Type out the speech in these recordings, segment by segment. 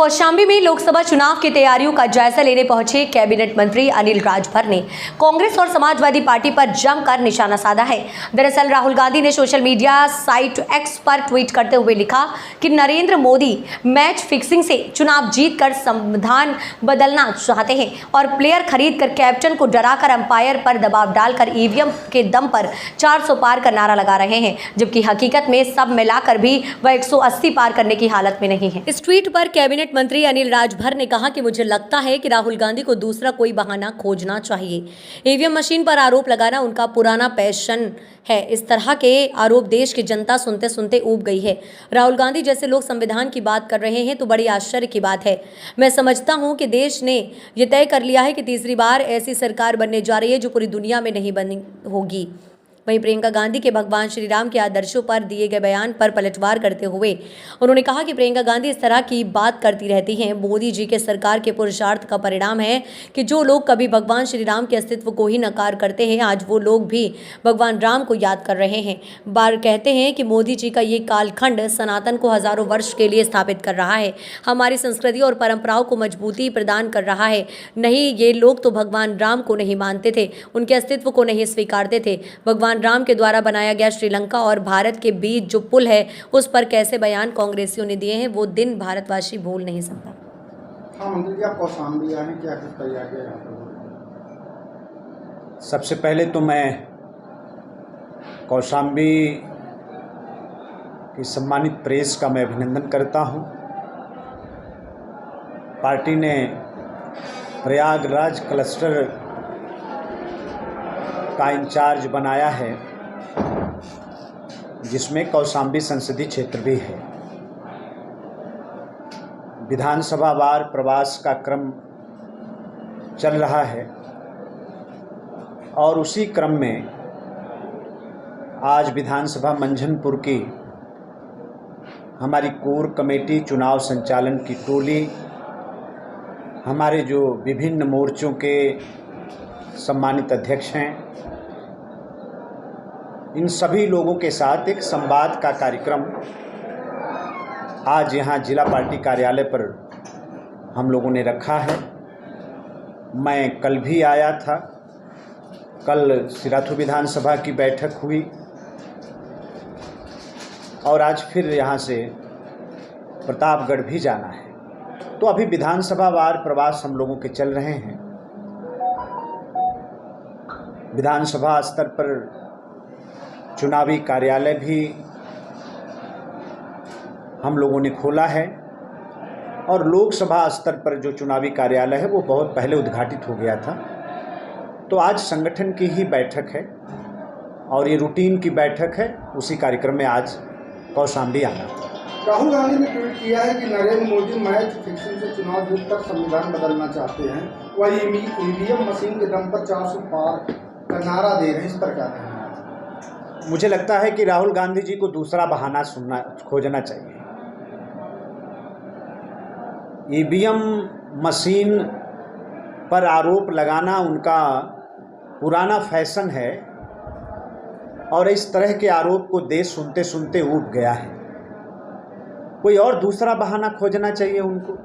कौशाम्बी में लोकसभा चुनाव की तैयारियों का जायजा लेने पहुंचे कैबिनेट मंत्री अनिल राजभर ने कांग्रेस और समाजवादी पार्टी पर जमकर निशाना साधा है। दरअसल राहुल गांधी ने सोशल मीडिया साइट एक्स पर ट्वीट करते हुए लिखा कि नरेंद्र मोदी मैच फिक्सिंग से चुनाव जीतकर संविधान बदलना चाहते हैं और प्लेयर खरीद कर कैप्टन को डराकर अंपायर पर दबाव डालकर ईवीएम के दम पर 400 पार का नारा लगा रहे हैं, जबकि हकीकत में सब मिलाकर भी वह 180 पार करने की हालत में नहीं है। इस ट्वीट पर कैबिनेट मंत्री अनिल राजभर ने कहा कि मुझे लगता है कि राहुल गांधी को दूसरा कोई बहाना खोजना चाहिए। ईवीएम मशीन पर आरोप लगाना उनका पुराना पैशन है। इस तरह के आरोप देश की जनता सुनते सुनते ऊब गई है। राहुल गांधी जैसे लोग संविधान की बात कर रहे हैं तो बड़ी आश्चर्य की बात है। मैं समझता हूं कि देश ने यह तय कर लिया है कि तीसरी बार ऐसी सरकार बनने जा रही है जो पूरी दुनिया में नहीं बनी होगी। वहीं प्रियंका गांधी के भगवान श्री राम के आदर्शों पर दिए गए बयान पर पलटवार करते हुए उन्होंने कहा कि प्रियंका गांधी इस तरह की बात करती रहती हैं। मोदी जी के सरकार के पुरुषार्थ का परिणाम है कि जो लोग कभी भगवान श्री राम के अस्तित्व को ही नकार करते हैं, आज वो लोग भी भगवान राम को याद कर रहे हैं। बार कहते हैं कि मोदी जी का ये कालखंड सनातन को हजारों वर्ष के लिए स्थापित कर रहा है, हमारी संस्कृति और परंपराओं को मजबूती प्रदान कर रहा है। नहीं, ये लोग तो भगवान राम को नहीं मानते थे, उनके अस्तित्व को नहीं स्वीकारते थे। भगवान राम के द्वारा बनाया गया श्रीलंका और भारत के बीच जो पुल है, उस पर कैसे बयान कांग्रेसियों ने दिए हैं, वो दिन भारतवासी भूल नहीं सकता। हाँ मंत्री जी, आप कौशाम्बी आए हैं, क्या कुछ तैयारी है? सबसे पहले तो मैं कौशाम्बी की सम्मानित प्रेस का मैं अभिनंदन करता हूँ। पार्टी ने प्रयागराज क्लस्टर का इंचार्ज बनाया है, जिसमें कौशाम्बी संसदीय क्षेत्र भी है। विधानसभा वार प्रवास का क्रम चल रहा है और उसी क्रम में आज विधानसभा मंझनपुर की हमारी कोर कमेटी चुनाव संचालन की टोली, हमारे जो विभिन्न मोर्चों के सम्मानित अध्यक्ष हैं, इन सभी लोगों के साथ एक संवाद का कार्यक्रम आज यहाँ जिला पार्टी कार्यालय पर हम लोगों ने रखा है। मैं कल भी आया था, कल सिराथू विधानसभा की बैठक हुई और आज फिर यहाँ से प्रतापगढ़ भी जाना है। तो अभी विधानसभा वार प्रवास हम लोगों के चल रहे हैं। विधानसभा स्तर पर चुनावी कार्यालय भी हम लोगों ने खोला है और लोकसभा स्तर पर जो चुनावी कार्यालय है वो बहुत पहले उद्घाटित हो गया था। तो आज संगठन की ही बैठक है और ये रूटीन की बैठक है, उसी कार्यक्रम में आज कौशाम्बी आना था। राहुल गांधी ने ट्वीट किया है कि नरेंद्र मोदी मैच फिक्सिंग से चुनाव जीतकर संविधान बदलना चाहते हैं, वह ईवीएम मशीन के दम पर 400 पार का नारा दे रहे हैं। इस पर क्या कहना है? मुझे लगता है कि राहुल गांधी जी को दूसरा बहाना खोजना चाहिए। ईवीएम मशीन पर आरोप लगाना उनका पुराना फैशन है और इस तरह के आरोप को देश सुनते सुनते ऊब गया है। कोई और दूसरा बहाना खोजना चाहिए उनको।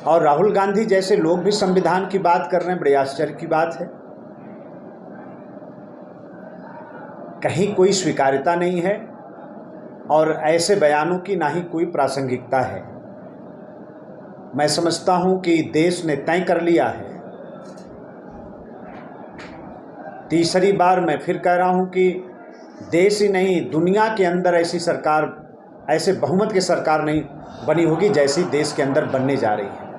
और राहुल गांधी जैसे लोग भी संविधान की बात कर रहे हैं, बड़ी आश्चर्य की बात है। कहीं कोई स्वीकार्यता नहीं है और ऐसे बयानों की ना ही कोई प्रासंगिकता है। मैं समझता हूं कि देश ने तय कर लिया है। तीसरी बार मैं फिर कह रहा हूं कि देश ही नहीं, दुनिया के अंदर ऐसी सरकार, ऐसे बहुमत की सरकार नहीं बनी होगी जैसी देश के अंदर बनने जा रही है।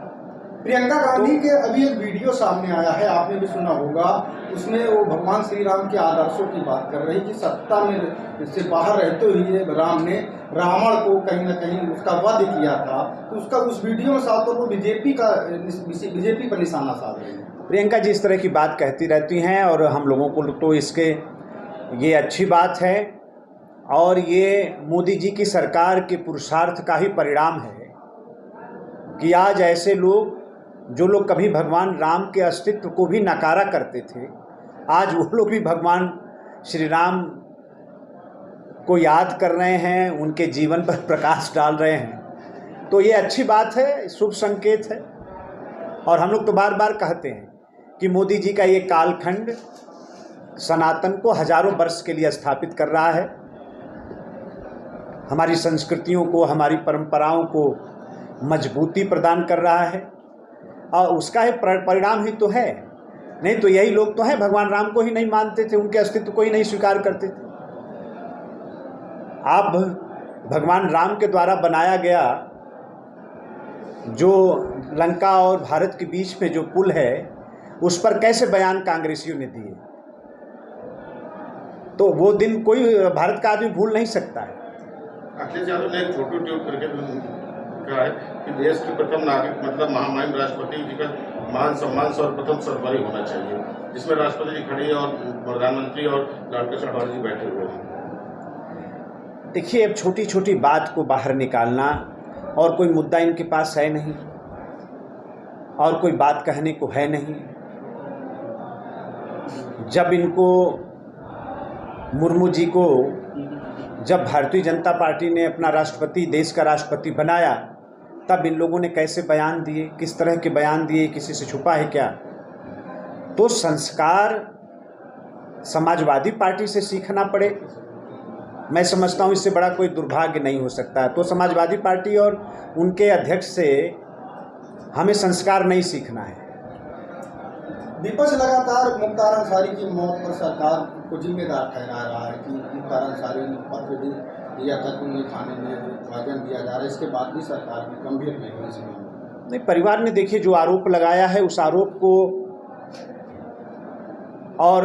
प्रियंका गांधी के अभी एक वीडियो सामने आया है, आपने भी सुना होगा। उसमें वो भगवान श्री राम के आदर्शों की बात कर रही कि सत्ता में से बाहर रहते हुए राम ने रावण को कहीं ना कहीं उसका वध किया था। तो उसका उस वीडियो में साथ वो बीजेपी पर निशाना साध रही है। प्रियंका जी इस तरह की बात कहती रहती हैं और हम लोगों को तो इसके ये अच्छी बात है और ये मोदी जी की सरकार के पुरुषार्थ का ही परिणाम है कि आज ऐसे लोग, जो लोग कभी भगवान राम के अस्तित्व को भी नकारा करते थे, आज वो लोग भी भगवान श्री राम को याद कर रहे हैं, उनके जीवन पर प्रकाश डाल रहे हैं। तो ये अच्छी बात है, शुभ संकेत है। और हम लोग तो बार बार कहते हैं कि मोदी जी का ये कालखंड सनातन को हजारों वर्ष के लिए स्थापित कर रहा है, हमारी संस्कृतियों को, हमारी परंपराओं को मजबूती प्रदान कर रहा है, और उसका ही परिणाम ही तो है। नहीं तो यही लोग तो हैं भगवान राम को ही नहीं मानते थे, उनके अस्तित्व को ही नहीं स्वीकार करते थे। अब भगवान राम के द्वारा बनाया गया जो लंका और भारत के बीच में जो पुल है, उस पर कैसे बयान कांग्रेसियों ने दिए, तो वो दिन कोई भारत का आदमी भूल नहीं सकता है। अखिलेश यादव ने एक फोटो ट्वीट करके कहा है कि देश के प्रथम नागरिक मतलब महामहिम राष्ट्रपति जी का मान सम्मान सर्वप्रथम सर्वोपरि होना चाहिए, जिसमें राष्ट्रपति जी खड़े और प्रधानमंत्री और लालकृष्ण आडवाणी जी बैठे हुए हैं। देखिए, अब छोटी छोटी बात को बाहर निकालना, और कोई मुद्दा इनके पास है नहीं, और कोई बात कहने को है नहीं। जब इनको मुर्मू जी को जब भारतीय जनता पार्टी ने अपना राष्ट्रपति, देश का राष्ट्रपति बनाया, तब इन लोगों ने कैसे बयान दिए, किस तरह के बयान दिए, किसी से छुपा है क्या? तो संस्कार समाजवादी पार्टी से सीखना पड़े, मैं समझता हूँ इससे बड़ा कोई दुर्भाग्य नहीं हो सकता। तो समाजवादी पार्टी और उनके अध्यक्ष से हमें संस्कार नहीं सीखना है। विपक्ष लगातार मुख्तार अंसारी की मौत पर सरकार को जिम्मेदार ठहरा रहा है कि मुख्तार अंसारी ने पत्र भी दिया था कि उन्हें थाने में आवेदन दिया जा रहा है, इसके बाद भी सरकार भी गंभीर नहीं हुई इसमें। नहीं, परिवार ने देखिए जो आरोप लगाया है, उस आरोप को और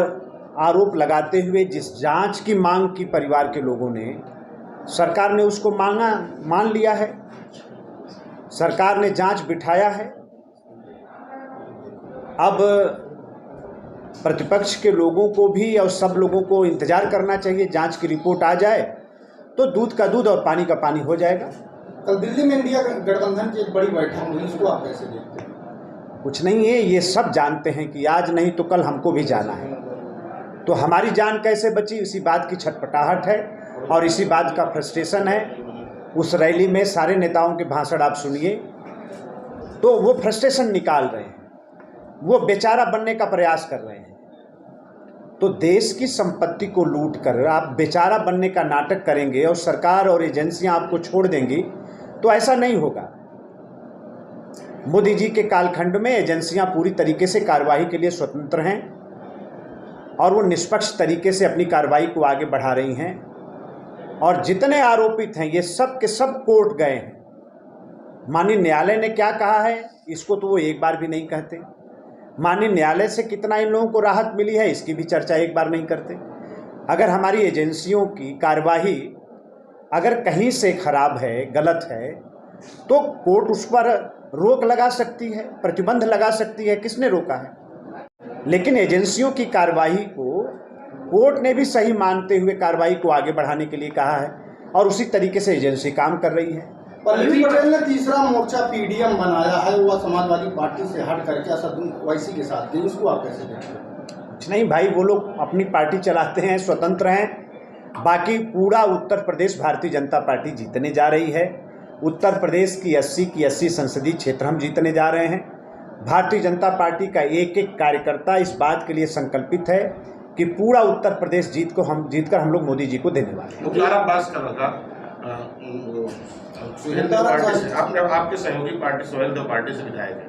आरोप लगाते हुए जिस जांच की मांग की परिवार के लोगों ने, सरकार ने उसको मान लिया है, सरकार ने जांच बिठाया है। अब प्रतिपक्ष के लोगों को भी और सब लोगों को इंतजार करना चाहिए, जांच की रिपोर्ट आ जाए तो दूध का दूध और पानी का पानी हो जाएगा। कल दिल्ली में इंडिया गठबंधन की एक बड़ी बैठक हुई, इसको आप कैसे देखते हैं? कुछ नहीं है, ये सब जानते हैं कि आज नहीं तो कल हमको भी जाना है, तो हमारी जान कैसे बची, इसी बात की छटपटाहट है और इसी बात का फ्रस्ट्रेशन है। उस रैली में सारे नेताओं के भाषण आप सुनिए, तो वो फ्रस्ट्रेशन निकाल रहे हैं, वो बेचारा बनने का प्रयास कर रहे हैं। तो देश की संपत्ति को लूट कर आप बेचारा बनने का नाटक करेंगे और सरकार और एजेंसियां आपको छोड़ देंगी, तो ऐसा नहीं होगा। मोदी जी के कालखंड में एजेंसियां पूरी तरीके से कार्रवाई के लिए स्वतंत्र हैं और वो निष्पक्ष तरीके से अपनी कार्रवाई को आगे बढ़ा रही हैं, और जितने आरोपित हैं ये सब के सब कोर्ट गए हैं। माननीय न्यायालय ने क्या कहा है, इसको तो वो एक बार भी नहीं कहते। माननीय न्यायालय से कितना इन लोगों को राहत मिली है, इसकी भी चर्चा एक बार नहीं करते। अगर हमारी एजेंसियों की कार्यवाही अगर कहीं से खराब है, गलत है, तो कोर्ट उस पर रोक लगा सकती है, प्रतिबंध लगा सकती है। किसने रोका है? लेकिन एजेंसियों की कार्यवाही को कोर्ट ने भी सही मानते हुए कार्रवाई को आगे बढ़ाने के लिए कहा है, और उसी तरीके से एजेंसी काम कर रही है। पल्लवी पटेल ने तीसरा मोर्चा पीडीएम बनाया है, वह समाजवादी पार्टी से हट करके असदुद्दीन ओवैसी के साथ थी, उसको आप कैसे देखते हैं? कुछ नहीं भाई, वो लोग अपनी पार्टी चलाते हैं, स्वतंत्र हैं। बाकी पूरा उत्तर प्रदेश भारतीय जनता पार्टी जीतने जा रही है। उत्तर प्रदेश की 80 संसदीय क्षेत्र हम जीतने जा रहे हैं। भारतीय जनता पार्टी का एक एक कार्यकर्ता इस बात के लिए संकल्पित है कि पूरा उत्तर प्रदेश जीतकर हम लोग मोदी जी को देने वाले हैं। मुख्तार अब्बास का लगा सुहेल देव पार्टी से, आपके सहयोगी पार्टी सुहेल देव पार्टी से विधायक है।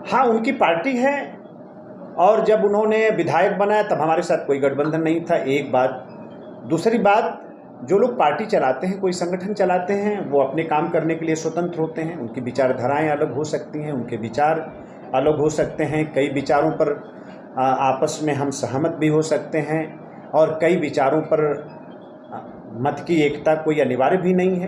हाँ, उनकी पार्टी है, और जब उन्होंने विधायक बनाया तब हमारे साथ कोई गठबंधन नहीं था, एक बात। दूसरी बात, जो लोग पार्टी चलाते हैं, कोई संगठन चलाते हैं, वो अपने काम करने के लिए स्वतंत्र होते हैं। उनकी विचारधाराएं अलग हो सकती हैं, उनके विचार अलग हो सकते हैं। कई विचारों पर आपस में हम सहमत भी हो सकते हैं, और कई विचारों पर मत की एकता कोई अनिवार्य भी नहीं है।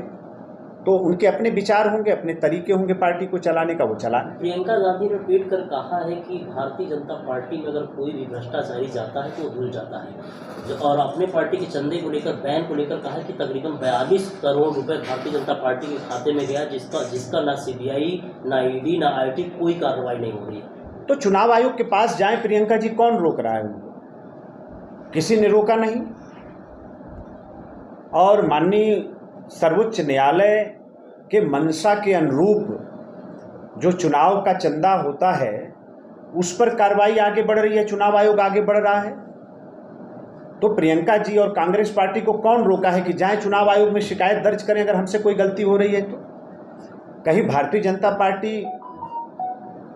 तो उनके अपने विचार होंगे, अपने तरीके होंगे पार्टी को चलाने का, वो चलाने। प्रियंका गांधी ने ट्वीट कर कहा है कि भारतीय जनता पार्टी में अगर कोई भी भ्रष्टाचारी जाता है तो वो धुल जाता है, और अपने पार्टी के चंदे को लेकर, बैन को लेकर कहा है कि तकरीबन 42 करोड़ रुपए भारतीय जनता पार्टी के खाते में गया, जिसका ना CBI, ना ED, ना IT कोई कार्रवाई नहीं हो रही। तो चुनाव आयोग के पास जाएं प्रियंका जी, कौन रोक रहा है उनको? किसी ने रोका नहीं। और माननीय सर्वोच्च न्यायालय के मंशा के अनुरूप जो चुनाव का चंदा होता है उस पर कार्रवाई आगे बढ़ रही है, चुनाव आयोग आगे बढ़ रहा है। तो प्रियंका जी और कांग्रेस पार्टी को कौन रोका है कि जाएं चुनाव आयोग में शिकायत दर्ज करें अगर हमसे कोई गलती हो रही है तो? कहीं भारतीय जनता पार्टी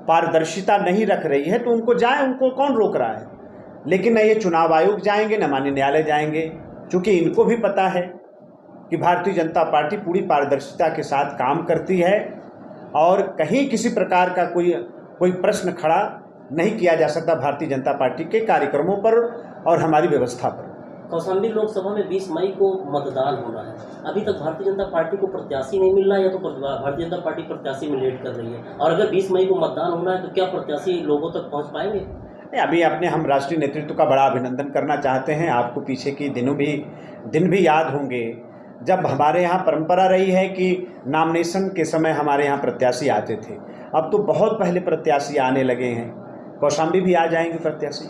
पारदर्शिता नहीं रख रही है तो उनको जाएं, उनको कौन रोक रहा है? लेकिन न ये चुनाव आयोग जाएंगे न माननीय न्यायालय जाएंगे, क्योंकि इनको भी पता है कि भारतीय जनता पार्टी पूरी पारदर्शिता के साथ काम करती है और कहीं किसी प्रकार का कोई प्रश्न खड़ा नहीं किया जा सकता भारतीय जनता पार्टी के कार्यक्रमों पर और हमारी व्यवस्था पर। कौशाम्बी लोकसभा में 20 मई को मतदान होना है, अभी तक भारतीय जनता पार्टी को प्रत्याशी नहीं मिल रहा है या तो भारतीय जनता पार्टी प्रत्याशी में लेट कर रही है? और अगर 20 मई को मतदान होना है तो क्या प्रत्याशी लोगों तक पहुंच पाएंगे? अभी अपने हम राष्ट्रीय नेतृत्व का बड़ा अभिनंदन करना चाहते हैं। आपको पीछे की दिन भी याद होंगे जब हमारे यहाँ परंपरा रही है कि नॉमिनेशन के समय हमारे यहाँ प्रत्याशी आते थे। अब तो बहुत पहले प्रत्याशी आने लगे हैं, कौशाम्बी भी आ जाएंगे प्रत्याशी।